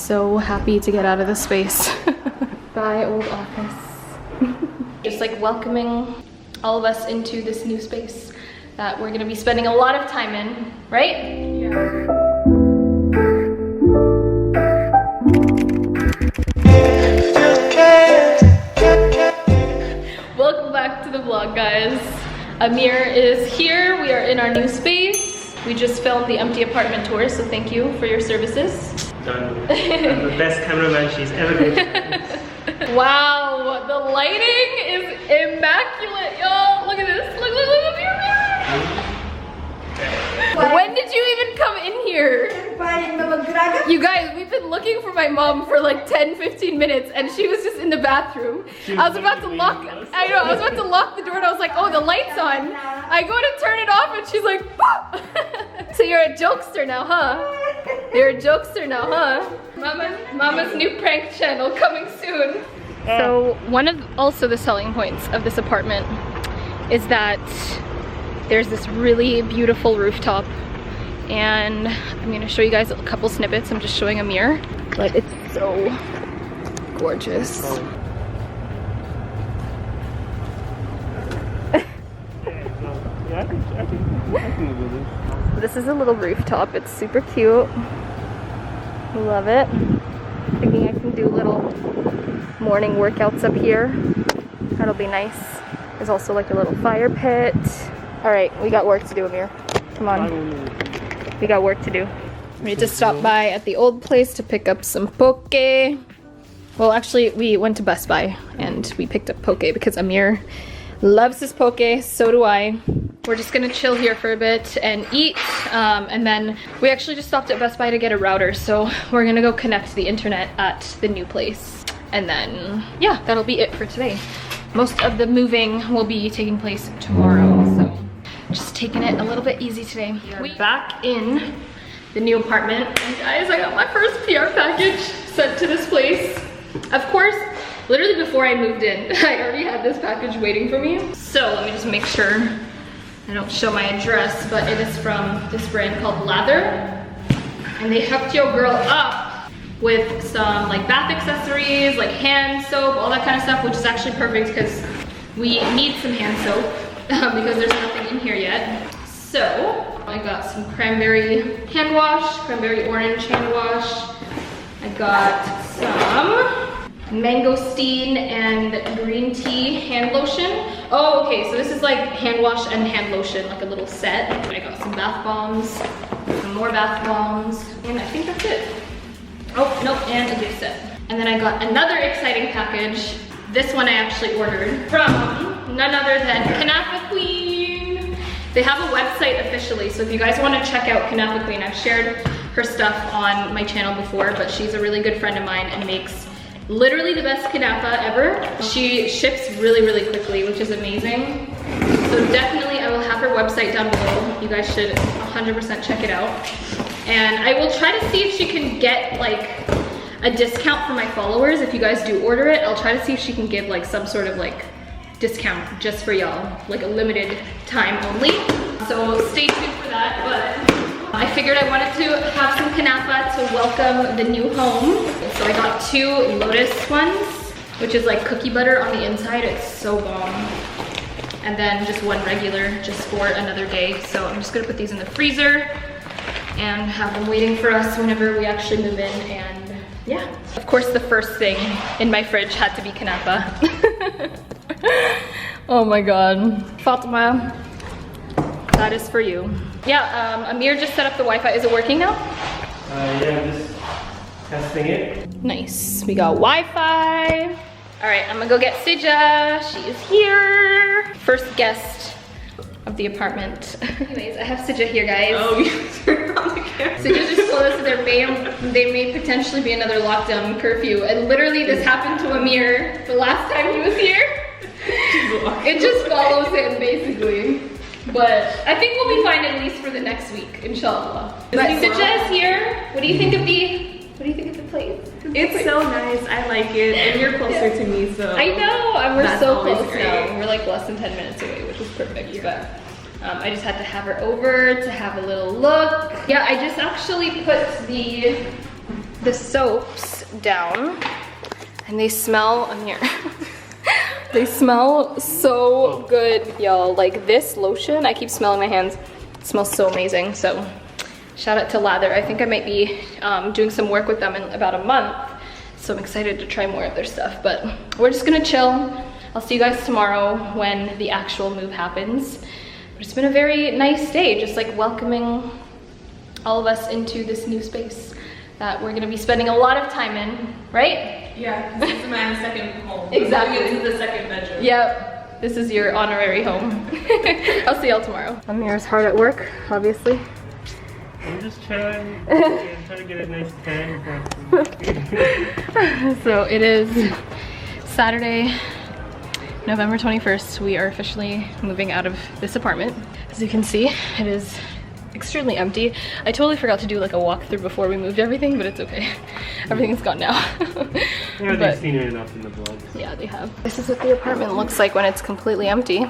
so happy to get out of this space. Bye, old office. Just like welcoming all of us into this new space that we're gonna be spending a lot of time in, right? Yeah. Welcome back to the vlog, guys. Amir is here. We are in our new space. We just filmed the empty apartment tour, so thank you for your services. Done. I'm the best cameraman she's ever been. Wow, the lighting is immaculate, y'all. Look at this. Look, look, look, look. When did you even come in here? You guys, we've been looking for my mom for like 10-15 minutes and she was just in the bathroom. I was about to lock the door and I was like, oh, the light's on. I go to turn it off and she's like, so you're a jokester now, huh? You're a jokester now, huh? Mama's new prank channel coming soon. So one of also the selling points of this apartment is that there's this really beautiful rooftop, and I'm gonna show you guys a couple snippets. I'm just showing Amir, but it's so gorgeous. This is a little rooftop. It's super cute. Love it. Thinking I can do little morning workouts up here. That'll be nice. There's also like a little fire pit. All right, we got work to do, Amir. Come on. We got work to do. We need to stop by at the old place to pick up some poke. Well, actually, we went to Best Buy and we picked up poke because Amir loves his poke, so do I. We're just gonna chill here for a bit and eat, and then we actually just stopped at Best Buy to get a router, so we're gonna go connect to the internet at the new place. And then, yeah, that'll be it for today. Most of the moving will be taking place tomorrow, so just taking it a little bit easy today. We're back in the new apartment, and guys, I got my first PR package sent to this place. Of course, literally before I moved in, I already had this package waiting for me. So let me just make sure I don't show my address, but it is from this brand called Lather, and they hooked your girl up with some like bath accessories, like hand soap, all that kind of stuff, which is actually perfect because we need some hand soap because there's nothing in here yet. So I got some cranberry hand wash, cranberry orange hand wash. I got some mangosteen and green tea hand lotion. Oh, okay, so this is like hand wash and hand lotion, like a little set. I got some bath bombs, some more bath bombs, and I think that's it. Oh, nope, and a gift set. And then I got another exciting package. This one I actually ordered from none other than Kanafa Queen. They have a website officially, so if you guys want to check out Kanafa Queen, I've shared her stuff on my channel before, but she's a really good friend of mine and makes literally the best kanafa ever. She ships really, really quickly, which is amazing. So definitely I will have her website down below. You guys should 100% check it out. And I will try to see if she can get like a discount for my followers. If you guys do order it, I'll try to see if she can give like some sort of like discount just for y'all, like a limited time only. So stay tuned for that, but I figured I wanted to have some kanafa to welcome the new home. So I got 2 lotus ones, which is like cookie butter on the inside. It's so bomb. And then just 1 regular, just for another day. So I'm just gonna put these in the freezer and have them waiting for us whenever we actually move in, and yeah. Of course, the first thing in my fridge had to be kanafa. Oh my God. Fatima, that is for you. Yeah, Amir just set up the Wi-Fi. Is it working now? Yeah, I'm just testing it. Nice, we got Wi-Fi. All right, I'm gonna go get Sija. She is here. First guest of the apartment. Anyways, I have Sija here, guys. Oh, you turned on the camera. Sija just told us that there may potentially be another lockdown curfew, and literally this happened to Amir the last time he was here. It just follows him, basically. But I think we'll be fine at least for the next week, inshallah. But Sija is here. What do you think of the place? It's so nice. I like it, and you're closer to me, so I know. We're so close great. now. We're like less than 10 minutes away, which is perfect. Yeah. But I just had to have her over to have a little look. Yeah, I just actually put the the soaps down and they smell, I'm here. They smell so good, y'all. Like this lotion, I keep smelling my hands. It smells so amazing. So shout out to Lather. I think I might be doing some work with them in about a month. So I'm excited to try more of their stuff, but we're just gonna chill. I'll see you guys tomorrow when the actual move happens. But it's been a very nice day, just like welcoming all of us into this new space that we're gonna be spending a lot of time in, right? Yeah, this is my second home. Exactly. This is the second bedroom. Yep, this is your honorary home. I'll see y'all tomorrow. Amir's hard at work, obviously. I'm just trying to get a nice tan. So it is Saturday, November 21st. We are officially moving out of this apartment. As you can see, it is extremely empty. I totally forgot to do like a walkthrough before we moved everything, but it's okay. Everything's gone now. Yeah, they've seen it enough in the vlogs. Yeah, they have. This is what the apartment looks like when it's completely empty.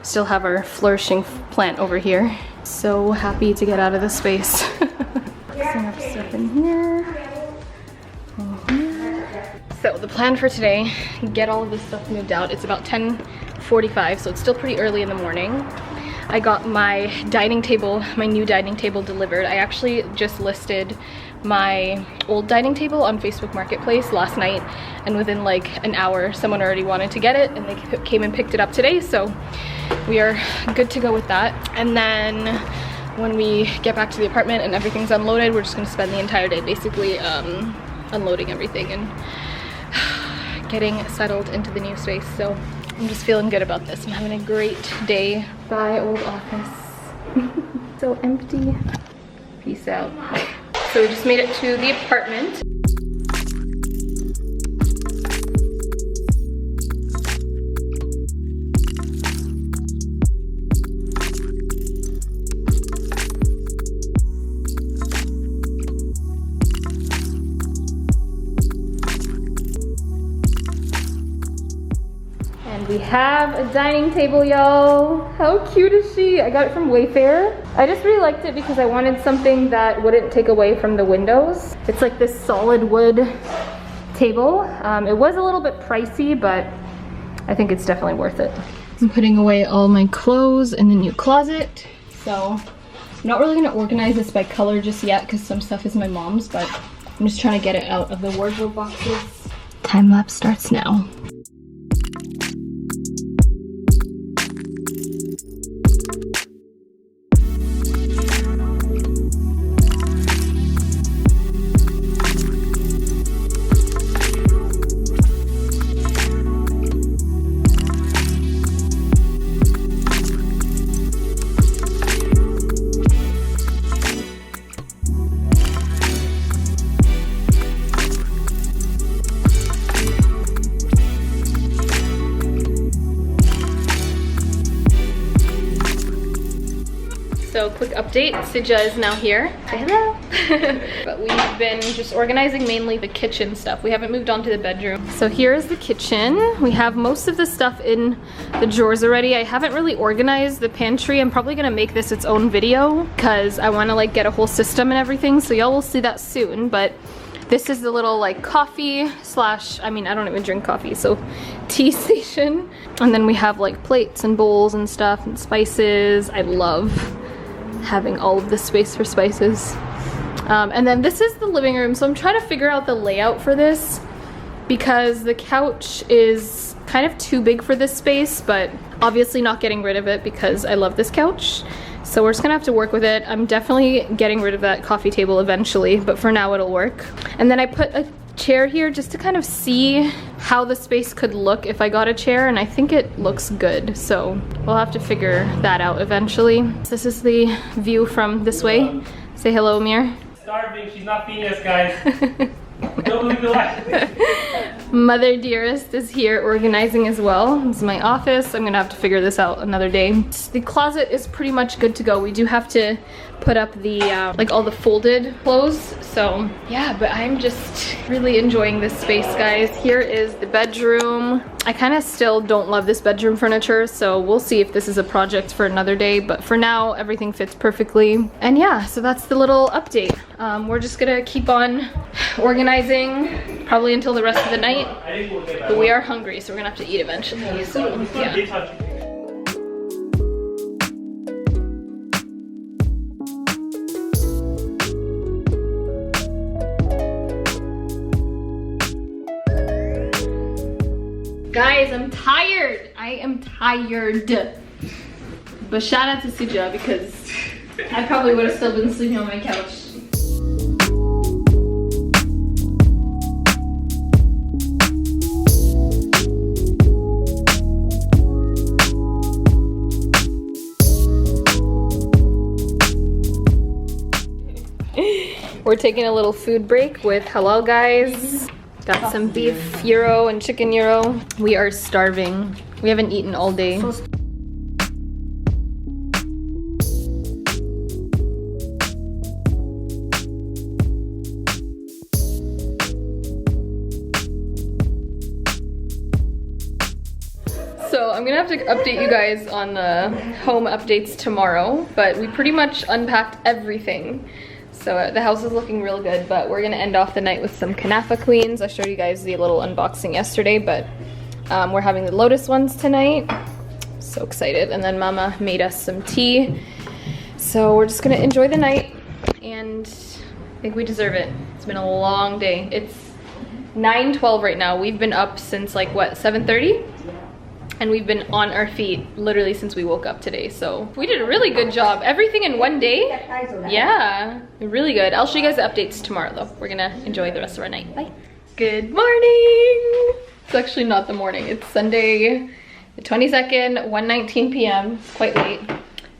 Still have our flourishing plant over here. So happy to get out of this space. Some stuff in here. So the plan for today, get all of this stuff moved out. It's about 10:45, so it's still pretty early in the morning. I got my dining table, my new dining table delivered. I actually just listed my old dining table on Facebook Marketplace last night, and within like an hour, someone already wanted to get it, and they came and picked it up today, so we are good to go with that. And then when we get back to the apartment and everything's unloaded, we're just gonna spend the entire day basically unloading everything and getting settled into the new space. So I'm just feeling good about this. I'm having a great day. Bye, old office. So empty. Peace out. So we just made it to the apartment. We have a dining table, y'all. How cute is she? I got it from Wayfair. I just really liked it because I wanted something that wouldn't take away from the windows. It's like this solid wood table. It was a little bit pricey, but I think it's definitely worth it. I'm putting away all my clothes in the new closet. So I'm not really gonna organize this by color just yet because some stuff is my mom's, but I'm just trying to get it out of the wardrobe boxes. Time lapse starts now. So quick update, Sija is now here. Say hello. But we've been just organizing mainly the kitchen stuff. We haven't moved on to the bedroom. So here is the kitchen. We have most of the stuff in the drawers already. I haven't really organized the pantry. I'm probably gonna make this its own video because I wanna like get a whole system and everything. So y'all will see that soon. But this is the little like coffee slash, I mean, I don't even drink coffee, so tea station. And then we have like plates and bowls and stuff and spices. I love having all of this space for spices. And then this is the living room. So I'm trying to figure out the layout for this because the couch is kind of too big for this space, but obviously not getting rid of it because I love this couch. So we're just gonna have to work with it. I'm definitely getting rid of that coffee table eventually, but for now it'll work. And then I put a chair here just to kind of see how the space could look if I got a chair, and I think it looks good. So we'll have to figure that out eventually. This is the view from this way. Say hello, Amir. Starving, she's not feeding us, guys. Don't believe the lie. Mother Dearest is here organizing as well. This is my office. I'm gonna have to figure this out another day. The closet is pretty much good to go. We do have to put up the like all the folded clothes. So yeah, but I'm just really enjoying this space, guys. Here is the bedroom. I kind of still don't love this bedroom furniture, so we'll see if this is a project for another day, but for now everything fits perfectly. And yeah, so that's the little update. We're just gonna keep on organizing probably until the rest of the night, but we are hungry, so we're gonna have to eat eventually. So yeah. Guys, I'm tired. I am tired. But shout out to Suja because I probably would have still been sleeping on my couch. We're taking a little food break with Halal Guys. Got some beef gyro and chicken gyro. We are starving. We haven't eaten all day. So I'm gonna have to update you guys on the home updates tomorrow, but we pretty much unpacked everything. So the house is looking real good, but we're gonna end off the night with some kanafa queens. I showed you guys the little unboxing yesterday, but we're having the lotus ones tonight. So excited. And then Mama made us some tea. So we're just gonna enjoy the night, and I think we deserve it. It's been a long day. It's 9:12 right now. We've been up since like what, 7:30? And we've been on our feet literally since we woke up today. So we did a really good job. Everything in one day. Yeah, really good. I'll show you guys the updates tomorrow though. We're gonna enjoy the rest of our night. Bye. Good morning. It's actually not the morning. It's Sunday the 22nd, 1:19 p.m. It's quite late.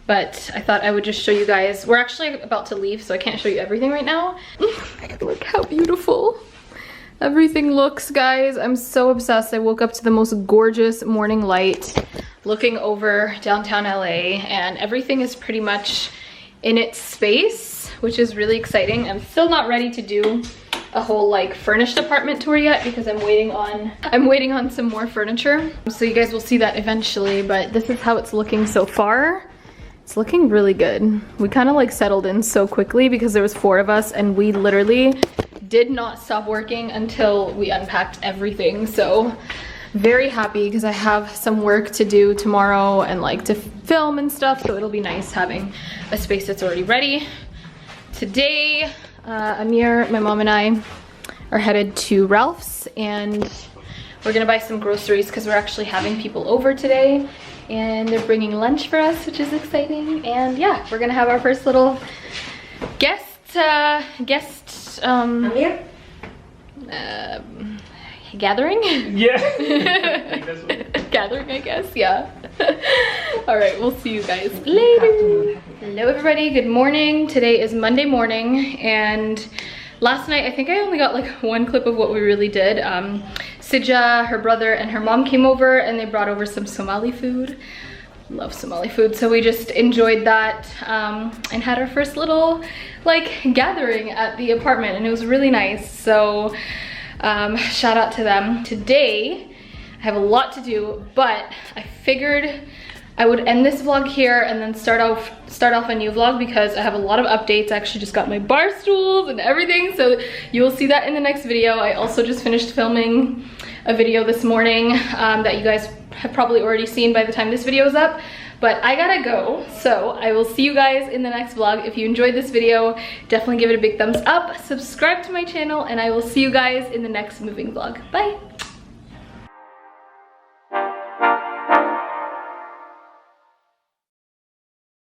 But I thought I would just show you guys. We're actually about to leave, so I can't show you everything right now. Look how beautiful everything looks, guys. I'm so obsessed. I woke up to the most gorgeous morning light looking over downtown LA, and everything is pretty much in its space, which is really exciting. I'm still not ready to do a whole like furnished apartment tour yet because I'm waiting on some more furniture. So you guys will see that eventually, but this is how it's looking so far. It's looking really good. We kind of like settled in so quickly because there was 4 of us, and we literally did not stop working until we unpacked everything. So very happy because I have some work to do tomorrow and like to film and stuff, so it'll be nice having a space that's already ready. Today Amir, my mom, and I are headed to Ralph's, and we're gonna buy some groceries because we're actually having people over today, and they're bringing lunch for us, which is exciting. And yeah, we're gonna have our first little guest gathering? Yeah. Gathering, I guess, yeah. All right, we'll see you guys later. Hello everybody, good morning. Today is Monday morning, and last night I think I only got like 1 clip of what we really did. Sija, her brother, and her mom came over, and they brought over some Somali food. Love Somali food, so we just enjoyed that and had our first little like gathering at the apartment, and it was really nice. So shout out to them. Today I have a lot to do, but I figured I would end this vlog here and then start off a new vlog because I have a lot of updates. I actually just got my bar stools and everything, so you will see that in the next video. I also just finished filming a video this morning that you guys have probably already seen by the time this video is up, but I gotta go. So I will see you guys in the next vlog. If you enjoyed this video, definitely give it a big thumbs up, subscribe to my channel, and I will see you guys in the next moving vlog. Bye.